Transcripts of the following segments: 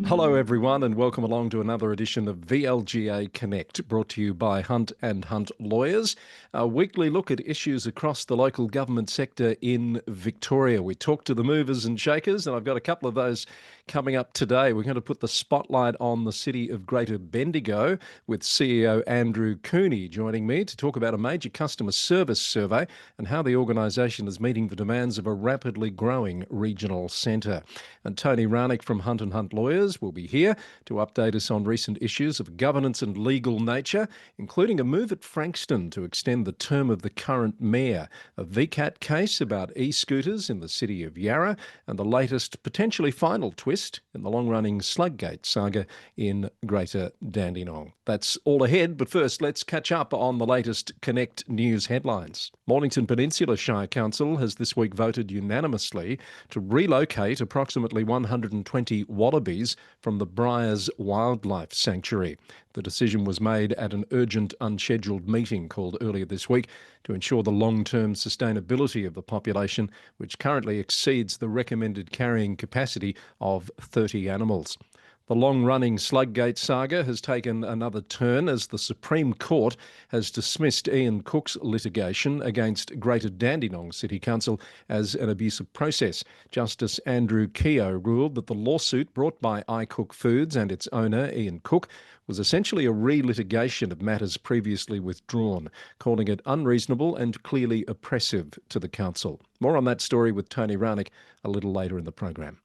Hello everyone and welcome along to another edition of VLGA Connect, brought to you by Hunt and Hunt Lawyers, a weekly look at issues across the local government sector in Victoria. We talk to the movers and shakers, and I've got a couple of those coming up today. We're going to put the spotlight on the City of Greater Bendigo with CEO Andrew Cooney joining me to talk about a major customer service survey and how the organisation is meeting the demands of a rapidly growing regional centre. And Tony Raunic from Hunt and Hunt Lawyers will be here to update us on recent issues of governance and legal nature, including a move at Frankston to extend the term of the current mayor, a VCAT case about e-scooters in the city of Yarra, and the latest, potentially final twist in the long-running Slug Gate saga in Greater Dandendong. That's all ahead, but first let's catch up on the latest Connect news headlines. Mornington Peninsula Shire Council has this week voted unanimously to relocate approximately 120 wallabies from the Briars Wildlife Sanctuary. The decision was made at an urgent unscheduled meeting called earlier this week to ensure the long-term sustainability of the population, which currently exceeds the recommended carrying capacity of 30 animals. The long-running Slug Gate saga has taken another turn as the Supreme Court has dismissed Ian Cook's litigation against Greater Dandendong City Council as an abusive process. Justice Andrew Keogh ruled that the lawsuit brought by iCook Foods and its owner, Ian Cook, was essentially a re-litigation of matters previously withdrawn, calling it unreasonable and clearly oppressive to the council. More on that story with Tony Raunic a little later in the program.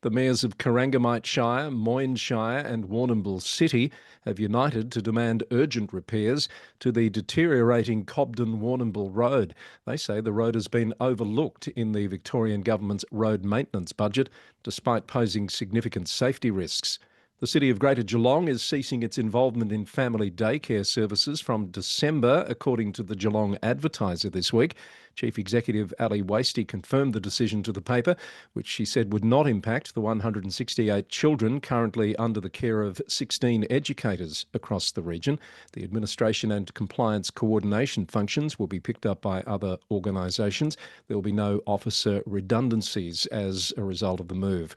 The mayors of Corangamite Shire, Moyne Shire and Warrnambool City have united to demand urgent repairs to the deteriorating Cobden-Warrnambool Road. They say the road has been overlooked in the Victorian Government's road maintenance budget, despite posing significant safety risks. The City of Greater Geelong is ceasing its involvement in family daycare services from December, according to the Geelong Advertiser this week. Chief Executive Ali Wasty confirmed the decision to the paper, which she said would not impact the 168 children currently under the care of 16 educators across the region. The administration and compliance coordination functions will be picked up by other organisations. There will be no officer redundancies as a result of the move.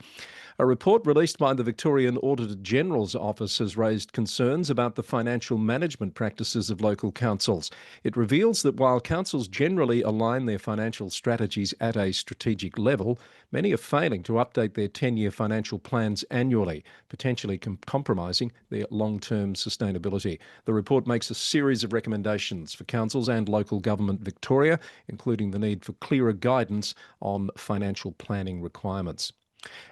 A report released by the Victorian Auditor General's Office has raised concerns about the financial management practices of local councils. It reveals that while councils generally align their financial strategies at a strategic level, many are failing to update their 10-year financial plans annually, potentially compromising their long-term sustainability. The report makes a series of recommendations for councils and local government Victoria, including the need for clearer guidance on financial planning requirements.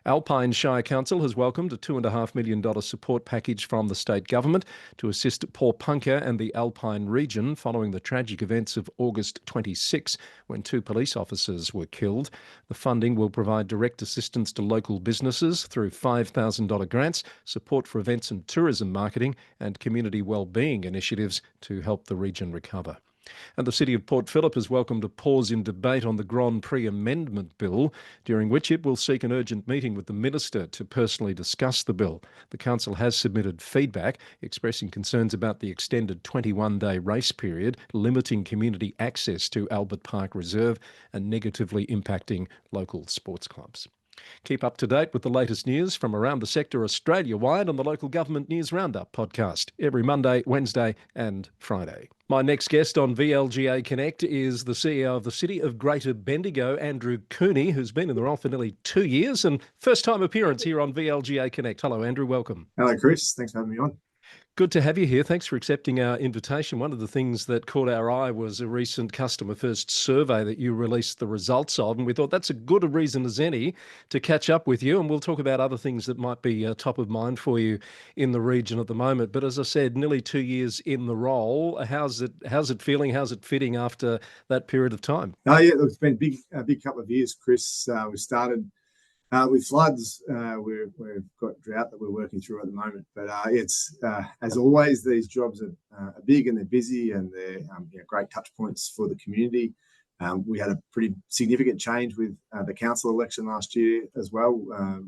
Alpine Shire Council has welcomed a $2.5 million support package from the state government to assist Pawnpuncka and the Alpine region following the tragic events of August 26, when 2 police officers were killed. The funding will provide direct assistance to local businesses through $5,000 grants, support for events and tourism marketing, and community wellbeing initiatives to help the region recover. And the City of Port Phillip has welcomed a pause in debate on the Grand Prix Amendment Bill, during which it will seek an urgent meeting with the Minister to personally discuss the bill. The Council has submitted feedback, expressing concerns about the extended 21-day race period, limiting community access to Albert Park Reserve and negatively impacting local sports clubs. Keep up to date with the latest news from around the sector Australia-wide on the Local Government News Roundup podcast every Monday, Wednesday and Friday. My next guest on VLGA Connect is the CEO of the City of Greater Bendigo, Andrew Cooney, who's been in the role for nearly 2 years and first-time appearance here on VLGA Connect. Hello, Andrew. Welcome. Hello, Chris. Thanks for having me on. Good to have you here. Thanks for accepting our invitation. One of the things that caught our eye was a recent Customer First survey that you released the results of, and we thought that's as good a reason as any to catch up with you, and we'll talk about other things that might be top of mind for you in the region at the moment. But as I said, nearly 2 years in the role. How's it feeling? How's it fitting after that period of time? It's been a big couple of years, Chris. We started with floods. We've got drought that we're working through at the moment. But it's as always, these jobs are big and they're busy, and they're great touch points for the community. We had a pretty significant change with the council election last year as well,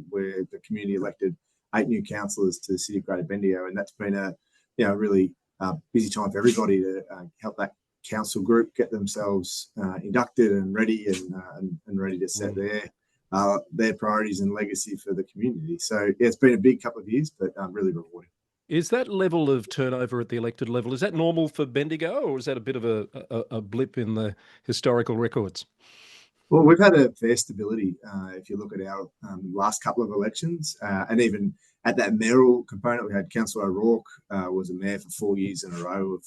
where the community elected 8 new councillors to the City of Greater Bendigo, and that's been a really busy time for everybody to help that council group get themselves inducted and ready and ready to set their their priorities and legacy for the community. So yeah, it's been a big couple of years, but really rewarding. Is that level of turnover at the elected level, is that normal for Bendigo, or is that a bit of a blip in the historical records? Well, we've had a fair stability if you look at our last couple of elections, and even at that mayoral component, we had Councillor O'Rourke was a mayor for 4 years in a row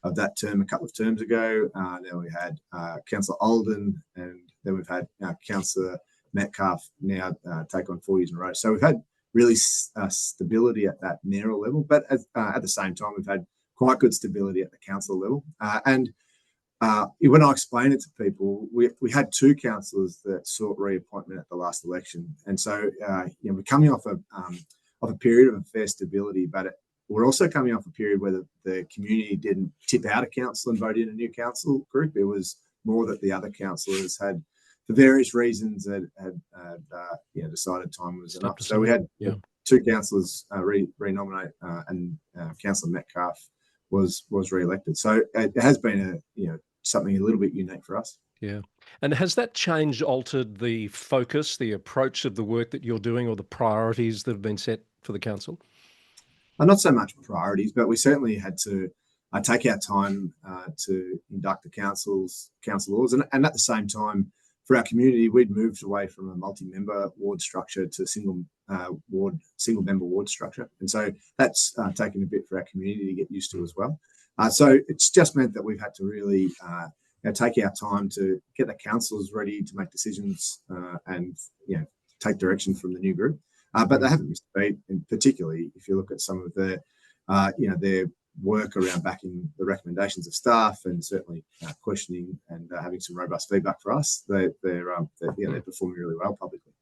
of that term a couple of terms ago. Then we had Councillor Alden, and then we've had Councillor Metcalf now take on 4 years in a row. So we've had really stability at that mayoral level, but at the same time, we've had quite good stability at the council level. When I explain it to people, we had 2 councillors that sought reappointment at the last election, and so we're coming off a period of a fair stability, but we're also coming off a period where the community didn't tip out a council and vote in a new council group. It was more that the other councillors had, for various reasons, had decided time was enough. So we had 2 councillors re-nominate, and Councillor Metcalf was re-elected. So it has been something a little bit unique for us. Yeah. And has that change altered the focus, the approach of the work that you're doing, or the priorities that have been set for the council? Not so much priorities, but we certainly had to take our time to induct the councilors, and at the same time, for our community, we'd moved away from a multi-member ward structure to single-member ward structure, and so that's taken a bit for our community to get used to as well. So it's just meant that we've had to really take our time to get the councillors ready to make decisions and take direction from the new group. But they haven't missed a beat, and particularly if you look at some of their work around backing the recommendations of staff, and certainly questioning and having some robust feedback for us. They're performing really well publicly.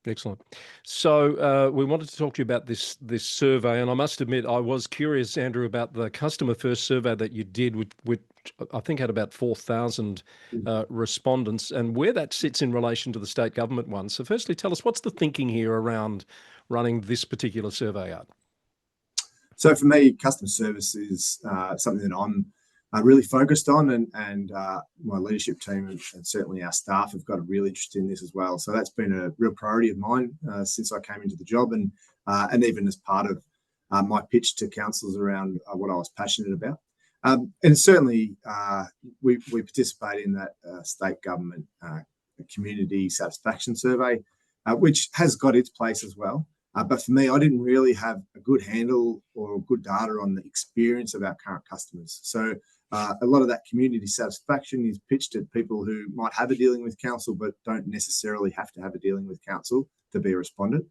Excellent. So we wanted to talk to you about this survey, and I must admit I was curious, Andrew, about the customer first survey that you did, which I think had about 4,000 respondents, and where that sits in relation to the state government one. So firstly, tell us, what's the thinking here around running this particular survey out? So for me, customer service is something that I'm really focused on, and my leadership team and certainly our staff have got a real interest in this as well. So that's been a real priority of mine since I came into the job, and even as part of my pitch to councillors around what I was passionate about. And certainly we participate in that state government community satisfaction survey, which has got its place as well. But for me, I didn't really have a good handle or good data on the experience of our current customers. So a lot of that community satisfaction is pitched at people who might have a dealing with council, but don't necessarily have to have a dealing with council to be a respondent.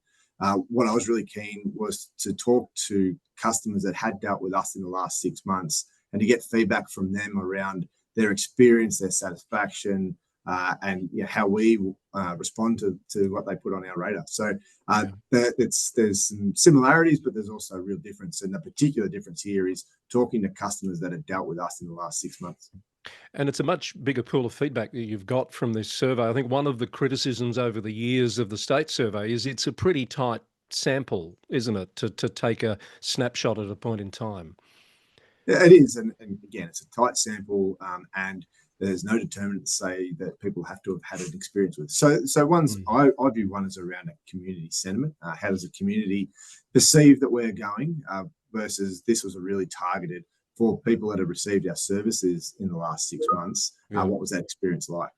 What I was really keen was to talk to customers that had dealt with us in the last 6 months and to get feedback from them around their experience, their satisfaction, and how we respond to what they put on our radar. So there's some similarities, but there's also a real difference. And the particular difference here is talking to customers that have dealt with us in the last 6 months. And it's a much bigger pool of feedback that you've got from this survey. I think one of the criticisms over the years of the state survey is it's a pretty tight sample, isn't it, to take a snapshot at a point in time? Yeah, it is. And again, it's a tight sample, and there's no determinant to say that people have to have had an experience with. So I view one as around a community sentiment. How does the community perceive that we're going versus this was a really targeted for people that have received our services in the last 6 months. What was that experience like?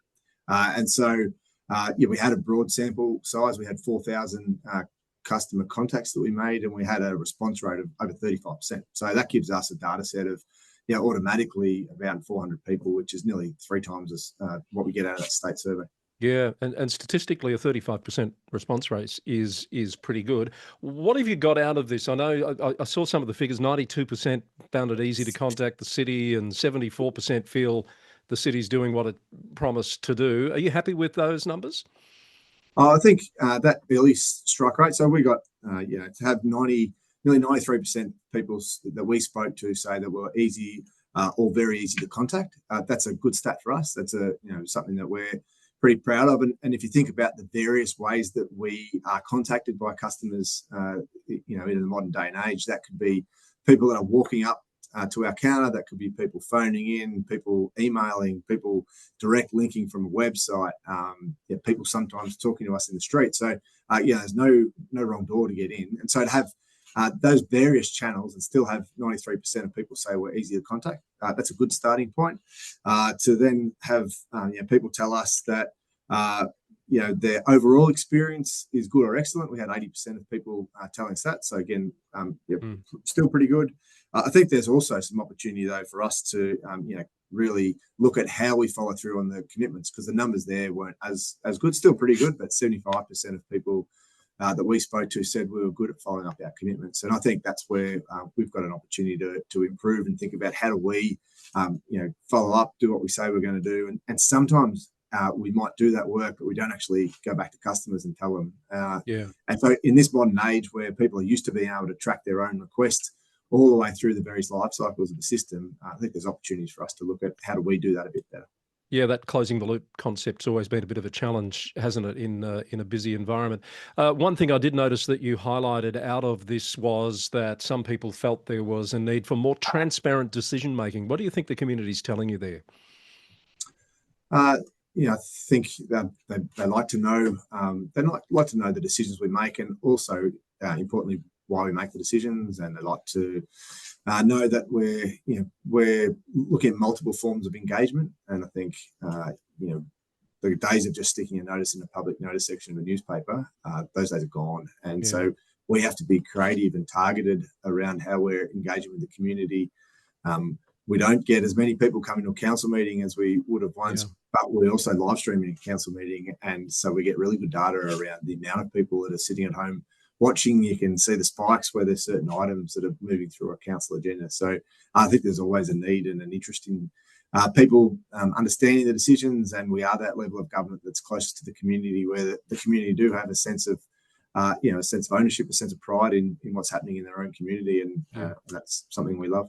And so we had a broad sample size. We had 4,000 customer contacts that we made, and we had a response rate of over 35%. So that gives us a data set of automatically around 400 people, which is nearly 3 times as what we get out of that state survey. Yeah, and statistically, a 35% response rate is pretty good. What have you got out of this? I know I saw some of the figures. 92% found it easy to contact the city, and 74% feel the city's doing what it promised to do. Are you happy with those numbers? I think that early strike rate. So we got to have nearly 93% people that we spoke to say that were easy or very easy to contact. That's a good stat for us. That's something that we're pretty proud of. And if you think about the various ways that we are contacted by customers, in the modern day and age, that could be people that are walking up to our counter. That could be people phoning in, people emailing, people direct linking from a website, people sometimes talking to us in the street. So, there's no wrong door to get in. And so to have those various channels and still have 93% of people say we're easy to contact, that's a good starting point. To then have people tell us that their overall experience is good or excellent. We had 80% of people telling us that. So again, still pretty good. I think there's also some opportunity though for us to really look at how we follow through on the commitments, because the numbers there weren't as good. Still pretty good, but 75% of people that we spoke to said we were good at following up our commitments. And I think that's where we've got an opportunity to improve and think about how do we follow up, do what we say we're going to do. And sometimes we might do that work, but we don't actually go back to customers and tell them. And so in this modern age where people are used to being able to track their own requests all the way through the various life cycles of the system, I think there's opportunities for us to look at how do we do that a bit better. Yeah, that closing the loop concept's always been a bit of a challenge, hasn't it, in a busy environment. One thing I did notice that you highlighted out of this was that some people felt there was a need for more transparent decision making. What do you think the community's telling you there? I think that they like to know. They like to know the decisions we make, and also importantly why we make the decisions. And they like to know that we're looking at multiple forms of engagement. And I think the days of just sticking a notice in the public notice section of a newspaper, those days are gone. And so we have to be creative and targeted around how we're engaging with the community. We don't get as many people coming to a council meeting as we would have once, but we're also live streaming a council meeting. And so we get really good data around the amount of people that are sitting at home watching. You can see the spikes where there's certain items that are moving through a council agenda. So I think there's always a need and an interest in people understanding the decisions, and we are that level of government that's closest to the community, where the community do have a sense of a sense of ownership, a sense of pride in what's happening in their own community, and that's something we love.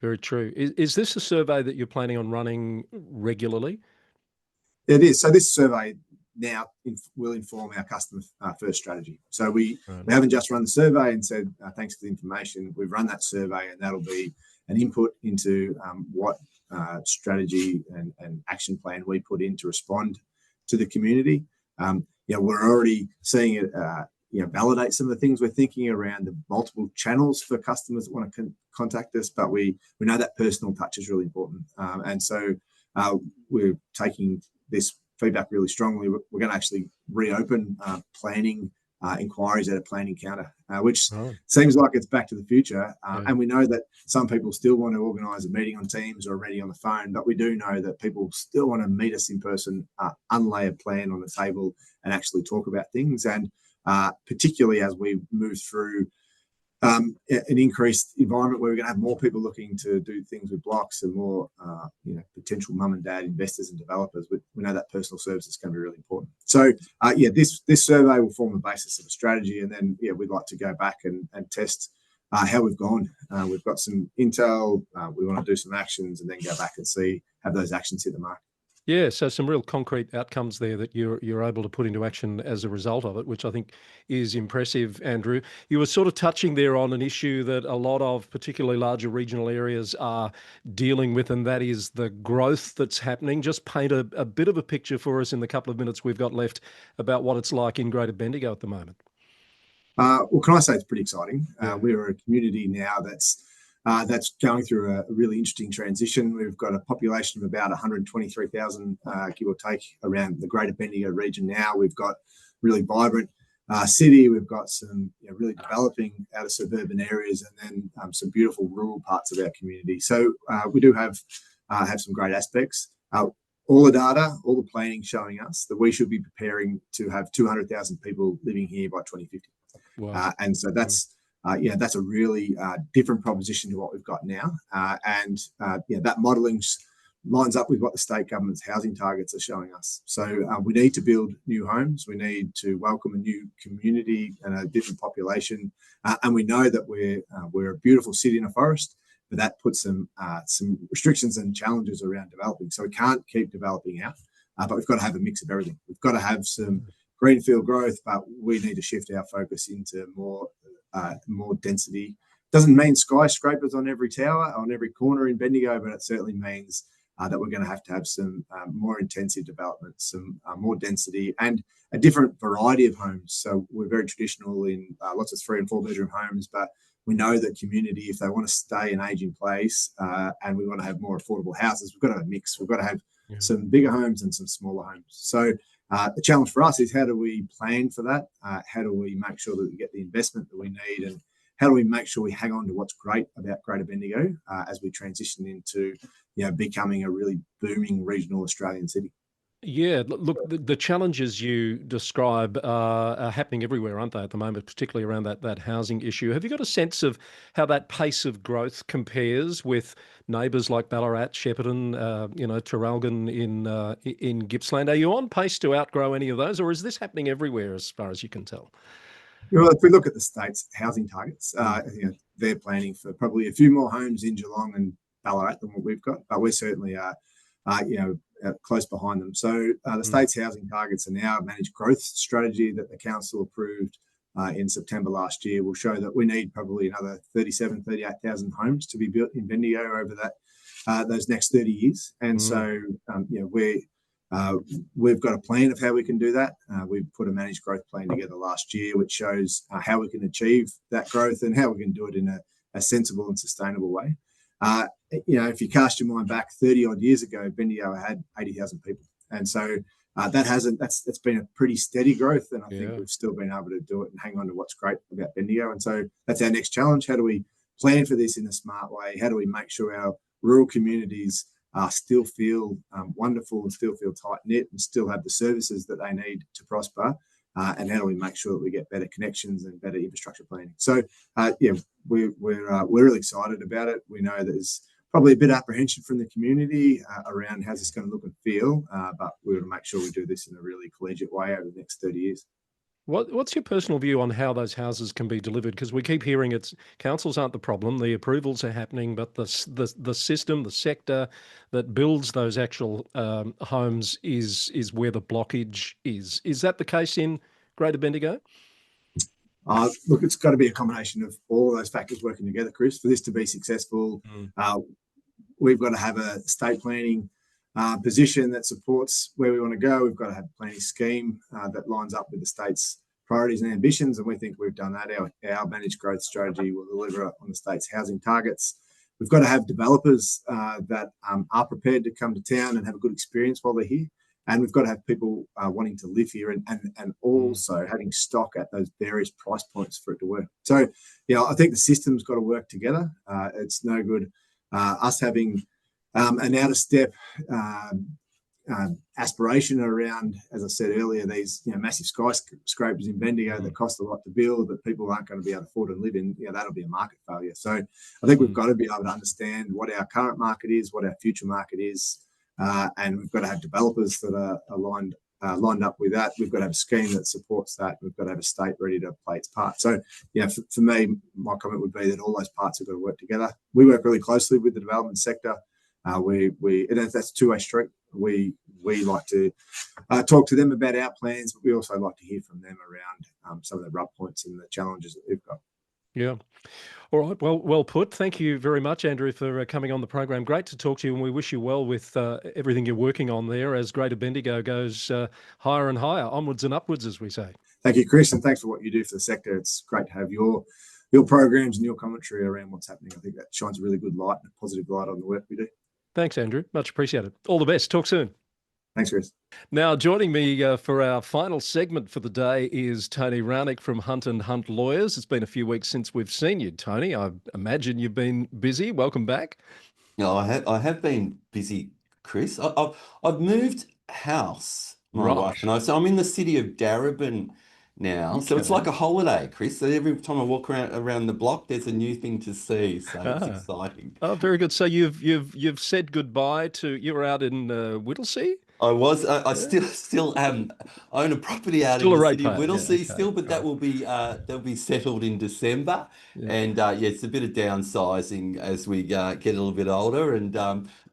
Very true. Is this a survey that you're planning on running regularly? It is. So this survey now will inform our customer first strategy. So we haven't just run the survey and said thanks for the information. We've run that survey, and that'll be an input into what strategy and action plan we put in to respond to the community. We're already seeing it validate some of the things we're thinking around the multiple channels for customers that want to contact us, but we know that personal touch is really important. And so we're taking this feedback really strongly. We're going to actually reopen planning inquiries at a planning counter, which seems like it's back to the future. And we know that some people still want to organise a meeting on Teams or a meeting on the phone, but we do know that people still want to meet us in person, unlay a plan on the table and actually talk about things. And particularly as we move through an increased environment where we're going to have more people looking to do things with blocks and more potential mum and dad investors and developers, we know that personal service is going to be really important. So this survey will form the basis of a strategy, and then we'd like to go back and test how we've gone. We've got some intel, we want to do some actions, and then go back and have those actions hit the mark. Yeah, so some real concrete outcomes there that you're able to put into action as a result of it, which I think is impressive, Andrew. You were sort of touching there on an issue that a lot of particularly larger regional areas are dealing with, and that is the growth that's happening. Just paint a bit of a picture for us in the couple of minutes we've got left about what it's like in Greater Bendigo at the moment. Well, can I say it's pretty exciting? We're a community now that's going through a really interesting transition. We've got a population of about 123,000, give or take, around the Greater Bendigo region now. We've got really vibrant city. We've got some really developing outer suburban areas, and then some beautiful rural parts of our community. So we do have some great aspects. All the data, all the planning showing us that we should be preparing to have 200,000 people living here by 2050. Wow. And so that's a really different proposition to what we've got now. That modelling lines up with what the state government's housing targets are showing us. So we need to build new homes. We need to welcome a new community and a different population. And we know that we're a beautiful city in a forest, but that puts some restrictions and challenges around developing. So we can't keep developing out, but we've got to have a mix of everything. We've got to have some greenfield growth, but we need to shift our focus into more density Doesn't mean skyscrapers on every tower, on every corner in Bendigo, but it certainly means that we're going to have some more intensive development, some more density, and a different variety of homes. So we're very traditional in lots of 3 and 4 bedroom homes, but we know that community, if they want to stay and age in place, and we want to have more affordable houses, we've got to have a mix. We've got to have some bigger homes and some smaller homes. So the challenge for us is, how do we plan for that? How do we make sure that we get the investment that we need, and how do we make sure we hang on to what's great about Greater Bendigo as we transition into becoming a really booming regional Australian city? Yeah, look, the challenges you describe are happening everywhere, aren't they, at the moment, particularly around that housing issue. Have you got a sense of how that pace of growth compares with neighbours like Ballarat, Shepparton, Traralgon in Gippsland? Are you on pace to outgrow any of those, or is this happening everywhere as far as you can tell? Well, if we look at the state's housing targets, they're planning for probably a few more homes in Geelong and Ballarat than what we've got, but we certainly are, close behind them. So the state's housing targets are now a managed growth strategy that the council approved in September last year. Will show that we need probably another 38,000 homes to be built in Bendigo over those next 30 years. And so, we've got a plan of how we can do that. We put a managed growth plan together last year, which shows how we can achieve that growth and how we can do it in a sensible and sustainable way. If you cast your mind back 30 odd years ago, Bendigo had 80,000 people. And so that's been a pretty steady growth. And I think we've still been able to do it and hang on to what's great about Bendigo. And so that's our next challenge. How do we plan for this in a smart way? How do we make sure our rural communities still feel wonderful and still feel tight-knit and still have the services that they need to prosper? And how do we make sure that we get better connections and better infrastructure planning? So, we're really excited about it. We know there's probably a bit of apprehension from the community around how's this going to look and feel, but we want to make sure we do this in a really collegiate way over the next 30 years. What's your personal view on how those houses can be delivered? Because we keep hearing councils aren't the problem, the approvals are happening, but the system, the sector that builds those actual homes is where the blockage is. Is that the case in Greater Bendigo? Look, it's got to be a combination of all of those factors working together, Chris. For this to be successful, we've got to have a state planning position that supports where we want to go. We've got to have a planning scheme that lines up with the state's priorities and ambitions, and we think we've done that. Our managed growth strategy will deliver on the state's housing targets. We've got to have developers that are prepared to come to town and have a good experience while they're here. And we've got to have people wanting to live here and also having stock at those various price points for it to work. So, I think the system's got to work together. It's no good us having an out-of-step aspiration around, as I said earlier, these massive skyscrapers in Bendigo that cost a lot to build that people aren't going to be able to afford to live in. That'll be a market failure. So I think we've got to be able to understand what our current market is, what our future market is, and we've got to have developers that are lined up with that. We've got to have a scheme that supports that. We've got to have a state ready to play its part. So, for me, my comment would be that all those parts have got to work together. We work really closely with the development sector. That's a two-way street. We like to talk to them about our plans, but we also like to hear from them around some of the rub points and the challenges that we've got. Yeah. All right. Well put. Thank you very much, Andrew, for coming on the program. Great to talk to you, and we wish you well with everything you're working on there as Greater Bendigo goes higher and higher, onwards and upwards, as we say. Thank you, Chris, and thanks for what you do for the sector. It's great to have your programs and your commentary around what's happening. I think that shines a really good light and a positive light on the work we do. Thanks, Andrew. Much appreciated. All the best. Talk soon. Thanks, Chris. Now, joining me for our final segment for the day is Tony Raunic from Hunt and Hunt Lawyers. It's been a few weeks since we've seen you, Tony. I imagine you've been busy. Welcome back. No, I have been busy, Chris. I've moved house, my wife and I. So I'm in the city of Darebin now. So it's like a holiday, Chris. So every time I walk around the block, there's a new thing to see. So it's exciting. Oh, very good. So you've said goodbye to, you were out in Whittlesea? I was. I still own a property out in the city of Whittlesea still, but that will be settled in December. Yeah. And it's a bit of downsizing as we get a little bit older. And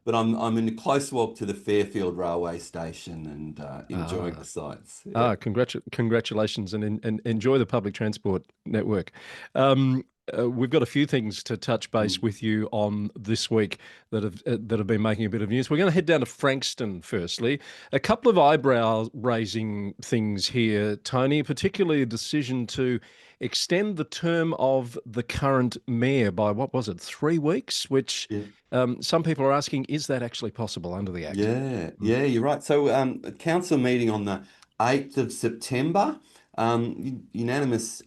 but I'm in a close walk to the Fairfield railway station and enjoying the sights. Congratulations and enjoy the public transport network. We've got a few things to touch base with you on this week that have been making a bit of news. We're going to head down to Frankston firstly. A couple of eyebrow-raising things here, Tony, particularly a decision to extend the term of the current mayor by, what was it, 3 weeks? Which Yeah. some people are asking, is that actually possible under the Act? Yeah, you're right. So, a council meeting on the 8th of September, unanimous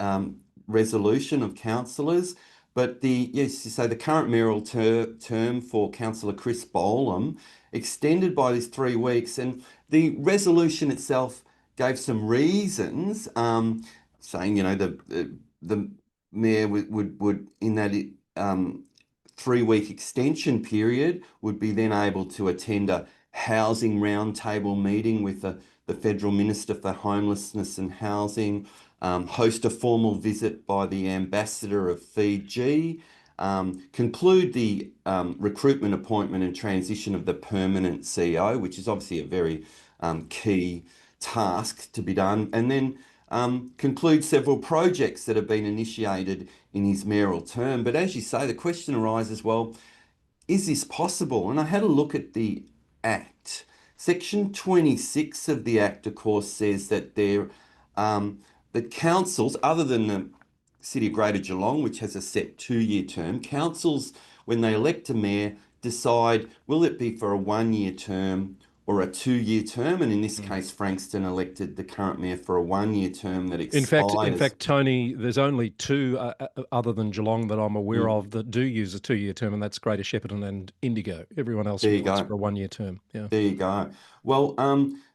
resolution of councillors, but yes, so the current mayoral term for Councillor Chris Bolam extended by this 3 weeks, and the resolution itself gave some reasons, saying, the mayor would in that 3 week extension period would be then able to attend a housing roundtable meeting with the Federal Minister for Homelessness and Housing, host a formal visit by the Ambassador of Fiji, conclude the recruitment, appointment and transition of the permanent CEO, which is obviously a very key task to be done, and then conclude several projects that have been initiated in his mayoral term. But as you say, the question arises, well, is this possible? And I had a look at the Act. Section 26 of the Act, of course, says that the councils, other than the City of Greater Geelong, which has a set 2-year term, councils, when they elect a mayor, decide, will it be for a 1-year term or a 2-year term? And in this case, Frankston elected the current mayor for a 1-year term that expires. In fact, Tony, there's only two other than Geelong that I'm aware of that do use a 2-year term, and that's Greater Shepparton and Indigo. Everyone else There you applies go. for a 1-year term. Yeah. There you go. Well,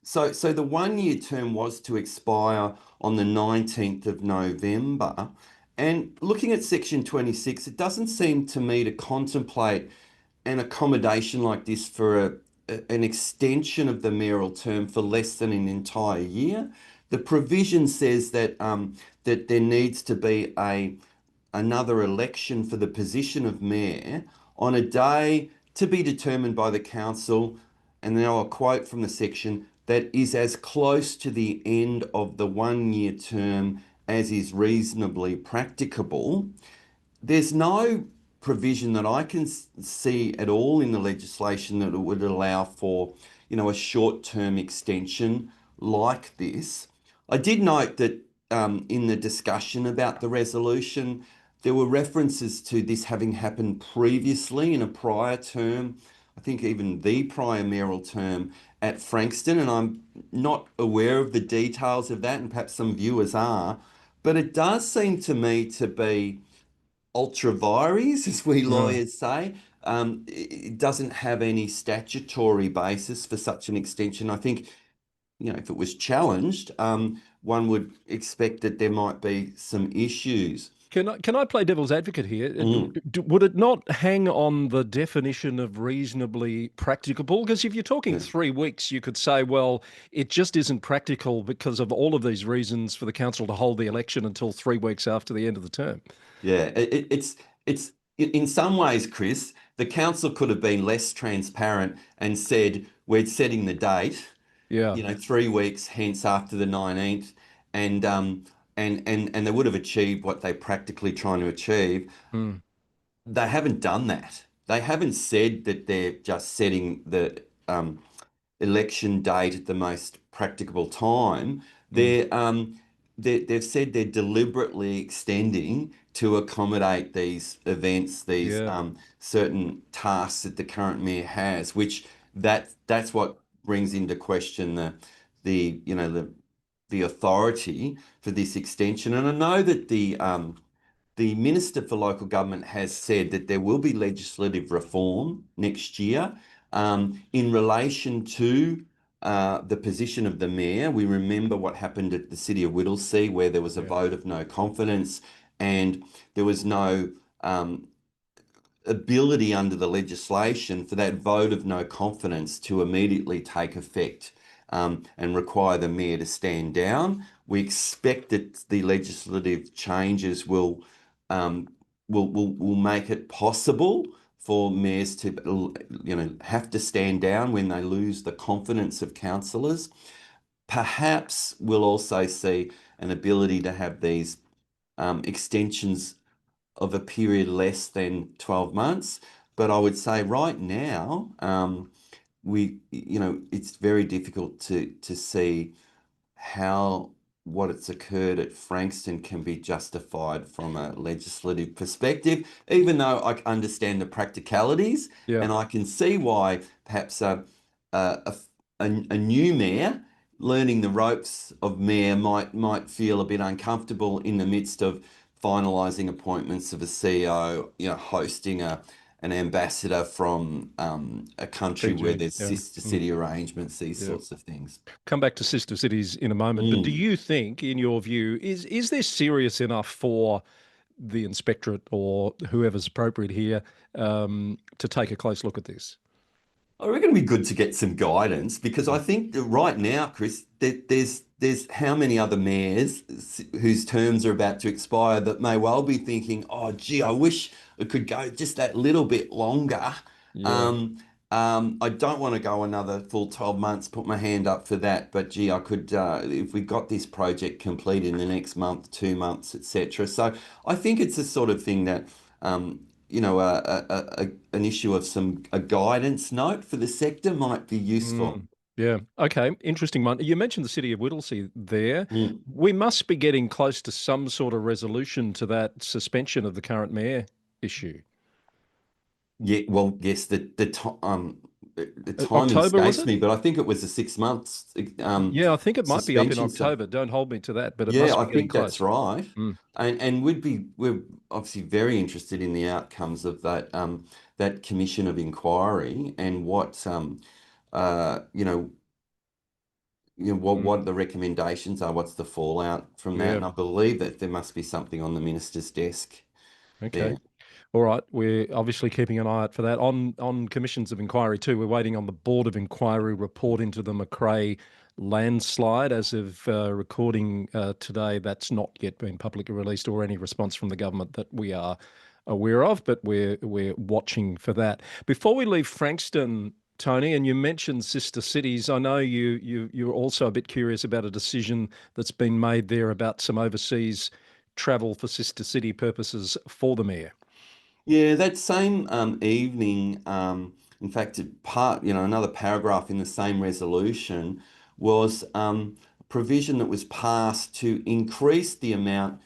so the 1-year term was to expire on the 19th of November. And looking at Section 26, it doesn't seem to me to contemplate an accommodation like this for an extension of the mayoral term for less than an entire year. The provision says that that there needs to be another election for the position of mayor on a day to be determined by the council, and now I'll quote from the section, that is as close to the end of the 1-year term as is reasonably practicable. There's no provision that I can see at all in the legislation that would allow for, a short-term extension like this. I did note that in the discussion about the resolution, there were references to this having happened previously in a prior term, I think even the prior mayoral term at Frankston, and I'm not aware of the details of that, and perhaps some viewers are, but it does seem to me to be ultra vires, as we lawyers say. It doesn't have any statutory basis for such an extension. I think, if it was challenged, one would expect that there might be some issues. Can I play devil's advocate here? Would it not hang on the definition of reasonably practicable? Because if you're talking 3 weeks, you could say, well, it just isn't practical because of all of these reasons for the council to hold the election until 3 weeks after the end of the term. Yeah, it's in some ways, Chris, the council could have been less transparent and said, we're setting the date, 3 weeks hence after the 19th, and they would have achieved what they're practically trying to achieve. They haven't done that. They haven't said that they're just setting the election date at the most practicable time. They've said they're deliberately extending to accommodate these events, these certain tasks that the current mayor has, which that's what brings into question the authority for this extension. And I know that the Minister for Local Government has said that there will be legislative reform next year in relation to the position of the mayor. We remember what happened at the City of Whittlesea, where there was a vote of no confidence and there was no ability under the legislation for that vote of no confidence to immediately take effect and require the mayor to stand down. We expect that the legislative changes will make it possible for mayors to, have to stand down when they lose the confidence of councillors. Perhaps we'll also see an ability to have these extensions of a period less than 12 months. But I would say right now, it's very difficult to see how what it's occurred at Frankston can be justified from a legislative perspective, even though I understand the practicalities, Yeah. and I can see why perhaps a, a new mayor learning the ropes of mayor might feel a bit uncomfortable in the midst of finalising appointments of a CEO, hosting an ambassador from a country where Fiji. there's Yeah. sister city arrangements, these Yeah. sorts of things. Come back to sister cities in a moment. But do you think, in your view, is this serious enough for the inspectorate or whoever's appropriate here to take a close look at this? I reckon it'd be good to get some guidance, because I think that right now, Chris, there's how many other mayors whose terms are about to expire that may well be thinking, oh, gee, I wish it could go just that little bit longer. Yeah. I don't want to go another full 12 months, put my hand up for that. But gee, I could, if we got this project complete in the next month, 2 months, etc. So I think it's a sort of thing that, an issue of a guidance note for the sector might be useful. Yeah. Okay. Interesting one. You mentioned the city of Whittlesea there. Mm. We must be getting close to some sort of resolution to that suspension of the current mayor issue. Yeah, well, yes, the timing October, was escapes it? me, but I think it was a 6 months Yeah, I think it might be up in suspension. So October. Don't hold me to that, but it yeah, must I be getting think that's close. right. Mm. And we're obviously very interested in the outcomes of that commission of inquiry, and what uh you know Mm. what the recommendations are, what's the fallout from that. Yeah. And I believe that there must be something on the minister's desk Okay. there. All right. We're obviously keeping an eye out for that. On commissions of inquiry too, we're waiting on the Board of Inquiry report into the Macrae landslide. As of recording today, that's not yet been publicly released, or any response from the government that we are aware of, but we're watching for that. Before we leave Frankston, Tony, and you mentioned sister cities, I know you're also a bit curious about a decision that's been made there about some overseas travel for sister city purposes for the mayor. Yeah, that same evening, in fact, another paragraph in the same resolution was a provision that was passed to increase the amount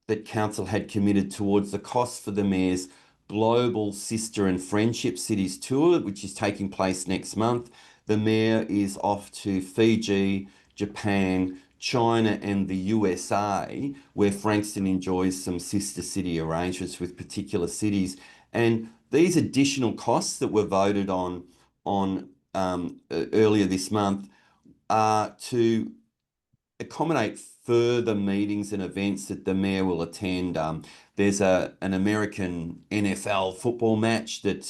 that council had committed towards the cost for the mayor's global sister and friendship cities tour, which is taking place next month. The mayor is off to Fiji, Japan, China, and the USA, where Frankston enjoys some sister city arrangements with particular cities. And these additional costs that were voted on earlier this month are to accommodate further meetings and events that the mayor will attend. There's an American NFL football match that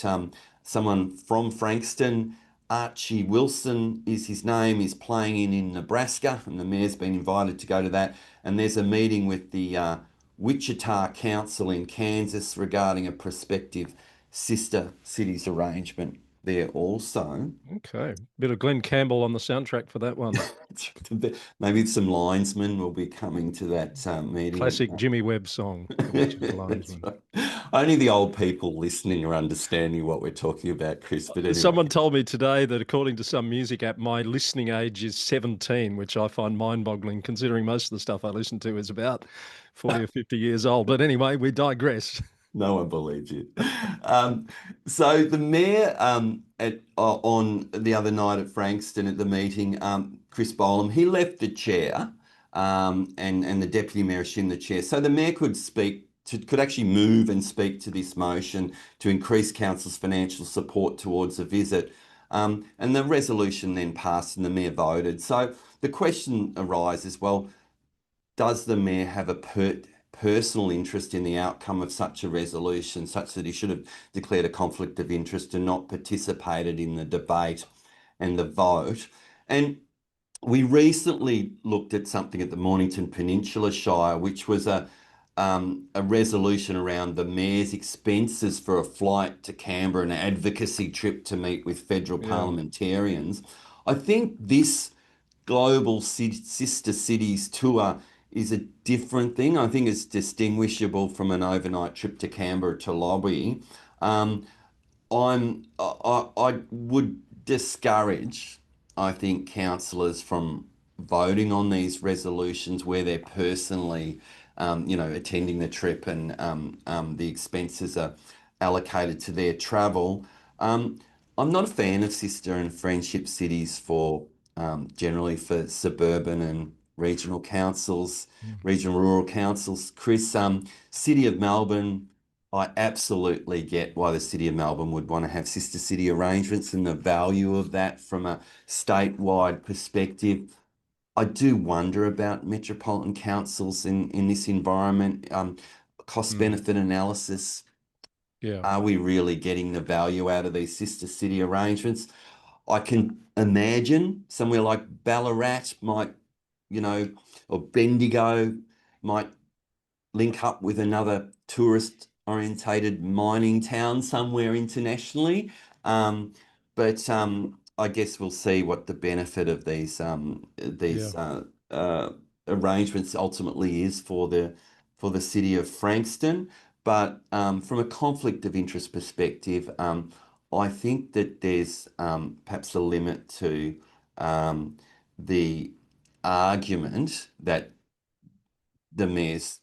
someone from Frankston, Archie Wilson is his name, is playing in Nebraska, and the mayor's been invited to go to that. And there's a meeting with the Wichita Council in Kansas regarding a prospective sister cities arrangement there also. Okay. Bit of Glenn Campbell on the soundtrack for that one. Maybe some linesmen will be coming to that meeting. Classic Jimmy Webb song, The Wichita That's Linesman. right. Only the old people listening are understanding what we're talking about, Chris. But anyway, Someone told me today that according to some music app, my listening age is 17, which I find mind-boggling considering most of the stuff I listen to is about 40 or 50 years old. But anyway, we digress. no one believes you. So the mayor on the other night at Frankston at the meeting, Chris Bolam, he left the chair, and the deputy mayor assumed the chair. So the mayor could actually move and speak to this motion to increase council's financial support towards a visit. And the resolution then passed and the mayor voted. So the question arises, well, does the mayor have a personal interest in the outcome of such a resolution, such that he should have declared a conflict of interest and not participated in the debate and the vote? And we recently looked at something at the Mornington Peninsula Shire, which was a resolution around the mayor's expenses for a flight to Canberra, an advocacy trip to meet with federal parliamentarians. I think this global sister cities tour is a different thing. I think it's distinguishable from an overnight trip to Canberra to lobby. Um, I would discourage, I think, councillors from voting on these resolutions where they're personally, attending the trip and the expenses are allocated to their travel. Um, I'm not a fan of sister and friendship cities for generally for suburban and regional councils, regional rural councils. Chris, City of Melbourne. I absolutely get why the City of Melbourne would want to have sister city arrangements and the value of that from a statewide perspective. I do wonder about metropolitan councils in this environment. Cost benefit analysis. Yeah. Are we really getting the value out of these sister city arrangements? I can imagine somewhere like Ballarat might, or Bendigo might link up with another tourist orientated mining town somewhere internationally. But I guess we'll see what the benefit of these arrangements ultimately is for the city of Frankston. But from a conflict of interest perspective, I think that there's perhaps a limit to the argument that the mayor's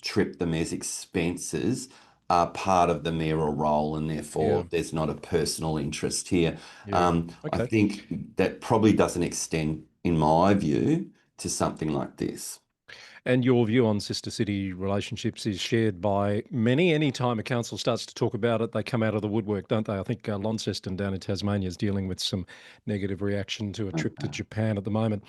trip, the mayor's expenses are part of the mayoral role, and therefore there's not a personal interest here. I Okay. think that probably doesn't extend, in my view, to something like this. And your view on sister city relationships is shared by many. Anytime a council starts to talk about it, they come out of the woodwork, don't they? I think Launceston down in Tasmania is dealing with some negative reaction to a trip to Japan at the moment.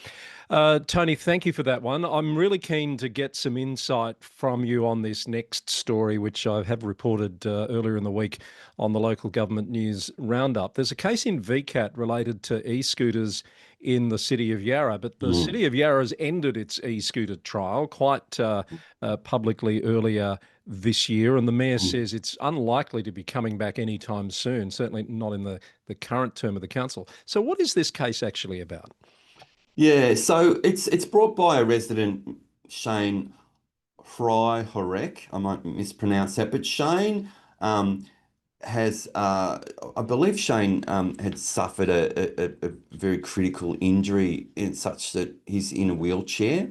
Tony, thank you for that one. I'm really keen to get some insight from you on this next story, which I have reported earlier in the week on the local government news roundup. There's a case in VCAT related to e-scooters in the city of Yarra, but the city of Yarra has ended its e-scooter trial quite publicly earlier this year, and the mayor says it's unlikely to be coming back anytime soon, certainly not in the current term of the council. So what is this case actually about? Yeah, so it's brought by a resident, Shane Horek. I might mispronounce that, but Shane has, I believe Shane had suffered a very critical injury in such that he's in a wheelchair.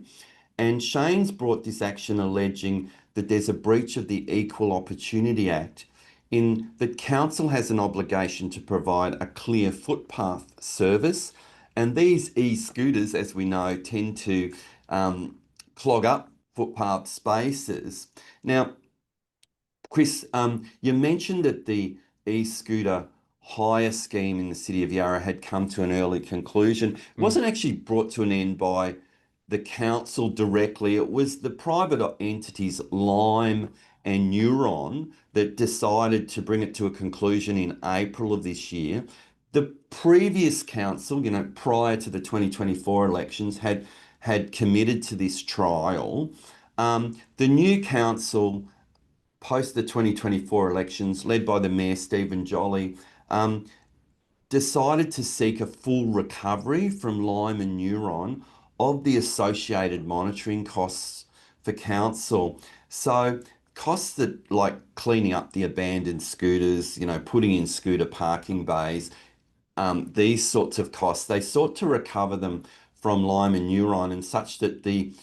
And Shane's brought this action alleging that there's a breach of the Equal Opportunity Act in that council has an obligation to provide a clear footpath service. And these e-scooters, as we know, tend to clog up footpath spaces. Now, Chris, you mentioned that the e-scooter hire scheme in the City of Yarra had come to an early conclusion. It wasn't actually brought to an end by the council directly. It was the private entities Lime and Neuron that decided to bring it to a conclusion in April of this year. The previous council, prior to the 2024 elections, had committed to this trial. The new council post the 2024 elections, led by the Mayor, Stephen Jolly, decided to seek a full recovery from Lime and Neuron of the associated monitoring costs for council. So costs that like cleaning up the abandoned scooters, putting in scooter parking bays, these sorts of costs, they sought to recover them from Lime and Neuron, and such that the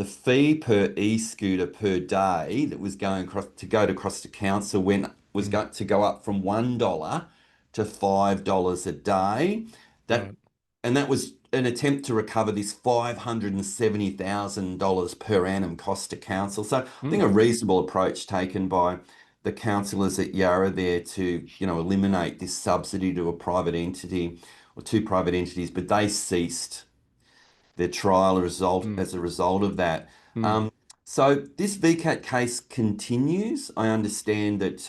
fee per e-scooter per day that was going across to council was going to go up from $1 to $5 a day. That was an attempt to recover this $570,000 per annum cost to council. So I think a reasonable approach taken by the councillors at Yarra there to eliminate this subsidy to a private entity or two private entities, but they ceased their trial as a result of that. So this VCAT case continues. I understand that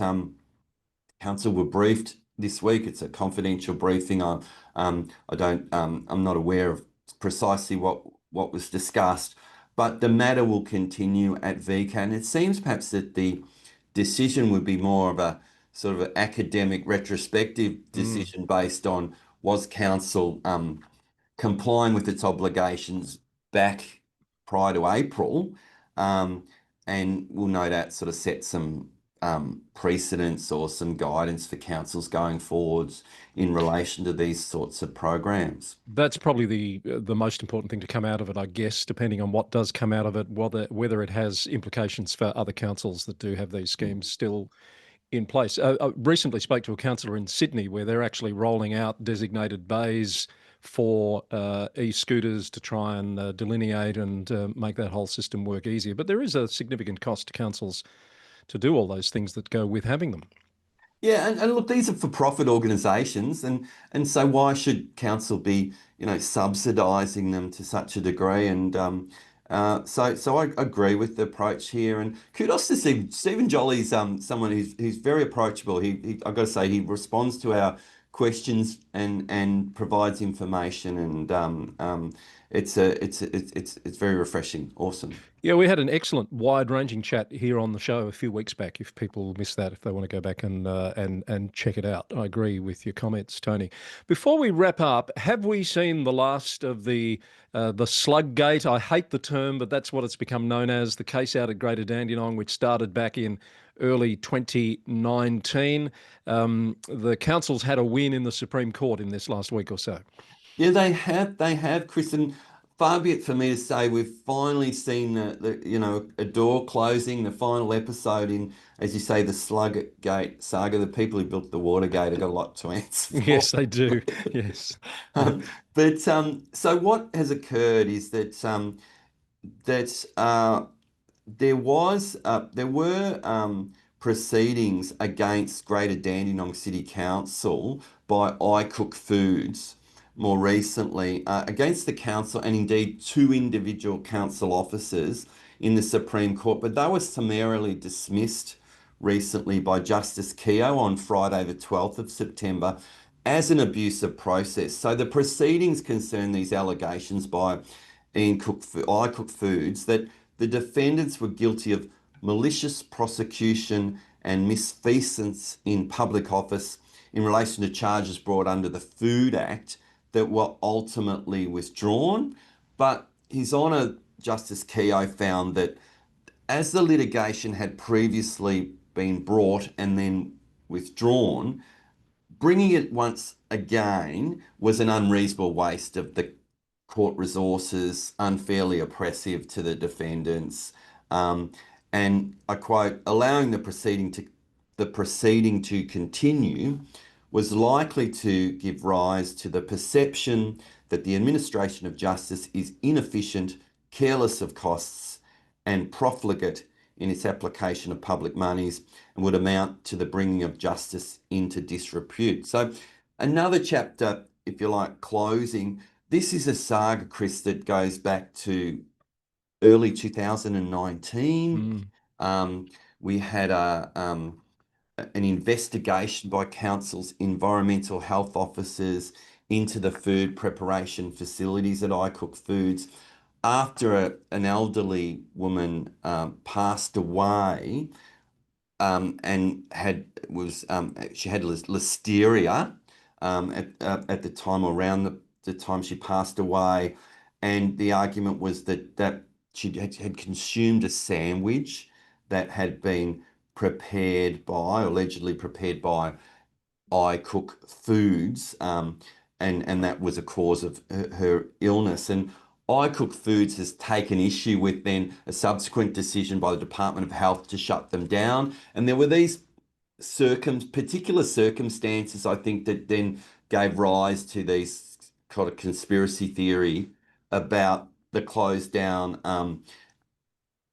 council were briefed this week. It's a confidential briefing. I'm not aware of precisely what was discussed, but the matter will continue at VCAT. And it seems perhaps that the decision would be more of a sort of an academic retrospective decision based on was council complying with its obligations back prior to April, and will no doubt sort of set some precedents or some guidance for councils going forwards in relation to these sorts of programs. That's probably the most important thing to come out of it, I guess, depending on what does come out of it, whether it has implications for other councils that do have these schemes still in place. I recently spoke to a councillor in Sydney where they're actually rolling out designated bays for e-scooters to try and delineate and make that whole system work easier. But there is a significant cost to councils to do all those things that go with having them. Yeah, and look, these are for-profit organisations, and so why should council be, subsidising them to such a degree? And so I agree with the approach here, and kudos to Stephen. Stephen Jolly's someone who's very approachable. I've got to say he responds to our questions and provides information, and it's very refreshing. Awesome. Yeah, we had an excellent, wide-ranging chat here on the show a few weeks back. If people missed that, if they want to go back and check it out, I agree with your comments, Tony. Before we wrap up, have we seen the last of the Slug Gate? I hate the term, but that's what it's become known as. The case out at Greater Dandendong, which started back in early 2019. The council's had a win in the Supreme Court in this last week or so. Yeah, they have, Chris, and far be it for me to say we've finally seen a door closing, the final episode in, as you say, the Slug Gate saga. The people who built the Watergate have got a lot to answer for. Yes, they do. Yes. But so what has occurred is that there were proceedings against Greater Dandenong City Council by iCook Foods more recently against the council and indeed two individual council officers in the Supreme Court, but they were summarily dismissed recently by Justice Keogh on Friday the 12th of September as an abusive process. So the proceedings concern these allegations by iCook Foods that the defendants were guilty of malicious prosecution and misfeasance in public office in relation to charges brought under the Food Act that were ultimately withdrawn. But His Honour Justice Keogh found that as the litigation had previously been brought and then withdrawn, bringing it once again was an unreasonable waste of the court resources, unfairly oppressive to the defendants, and I quote, allowing the proceeding to continue was likely to give rise to the perception that the administration of justice is inefficient, careless of costs, and profligate in its application of public monies, and would amount to the bringing of justice into disrepute. So another chapter, if you like, closing. This is a saga, Chris, that goes back to early 2019. We had an investigation by council's environmental health officers into the food preparation facilities at iCook Foods after an elderly woman passed away and she had listeria at the time, around the time she passed away, and the argument was that she had consumed a sandwich that had been allegedly prepared by iCook Foods, and that was a cause of her illness. And iCook Foods has taken issue with then a subsequent decision by the Department of Health to shut them down. And there were these particular circumstances, I think, that then gave rise to these kind of conspiracy theory about the close down.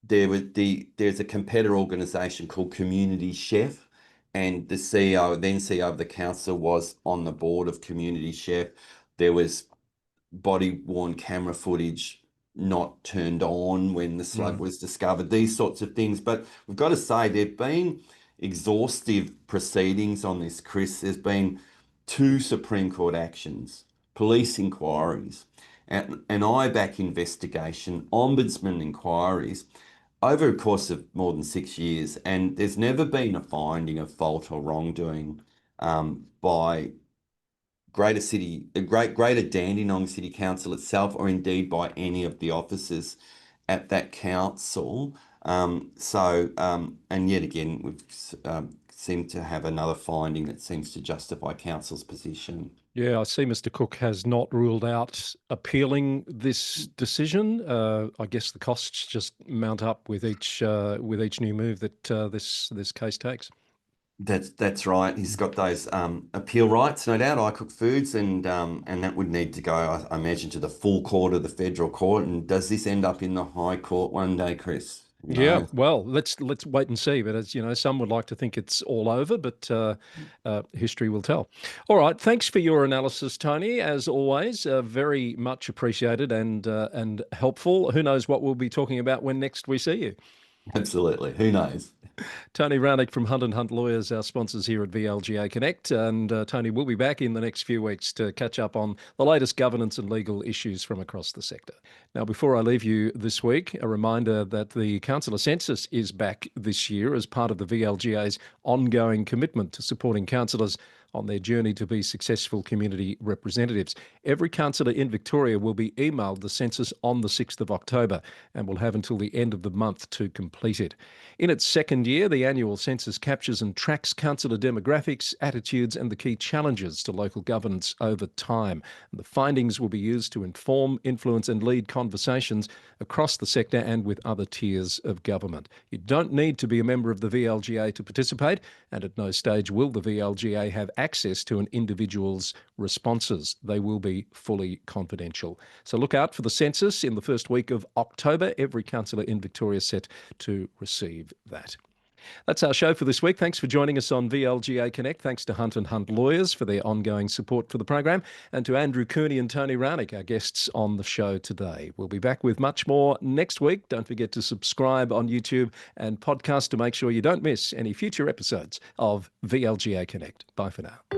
There's a competitor organisation called Community Chef, and the CEO of the council was on the board of Community Chef. There was body-worn camera footage not turned on when the slug was discovered, these sorts of things. But we've got to say there've been exhaustive proceedings on this, Chris. There's been 2 Supreme Court actions, police inquiries, and an IBAC investigation, ombudsman inquiries over a course of more than 6 years, and there's never been a finding of fault or wrongdoing by Greater Dandenong City Council itself, or indeed by any of the officers. at that council. And yet again, we've seemed to have another finding that seems to justify council's position. Yeah, I see Mr. Cook has not ruled out appealing this decision. I guess the costs just mount up with each new move that this case takes. That's right. He's got those appeal rights, no doubt. I Cook Foods, and that would need to go, I imagine, to the full court of the federal court. And does this end up in the High Court one day, Chris? Yeah, well, let's wait and see. But as you know, some would like to think it's all over, but history will tell. All right, thanks for your analysis, Tony. As always, very much appreciated and helpful. Who knows what we'll be talking about when next we see you? Absolutely. Who knows? Tony Raunic from Hunt & Hunt Lawyers, our sponsors here at VLGA Connect. And Tony will be back in the next few weeks to catch up on the latest governance and legal issues from across the sector. Now, before I leave you this week, a reminder that the Councillor Census is back this year as part of the VLGA's ongoing commitment to supporting councillors on their journey to be successful community representatives. Every councillor in Victoria will be emailed the census on the 6th of October and will have until the end of the month to complete it. In its second year, the annual census captures and tracks councillor demographics, attitudes and the key challenges to local governance over time. And the findings will be used to inform, influence and lead conversations across the sector and with other tiers of government. You don't need to be a member of the VLGA to participate, and at no stage will the VLGA have access to an individual's responses. They will be fully confidential. So look out for the census in the first week of October. Every councillor in Victoria is set to receive that. That's our show for this week. Thanks for joining us on VLGA Connect. Thanks to Hunt & Hunt Lawyers for their ongoing support for the program, and to Andrew Cooney and Tony Raunic, our guests on the show today. We'll be back with much more next week. Don't forget to subscribe on YouTube and podcast to make sure you don't miss any future episodes of VLGA Connect. Bye for now.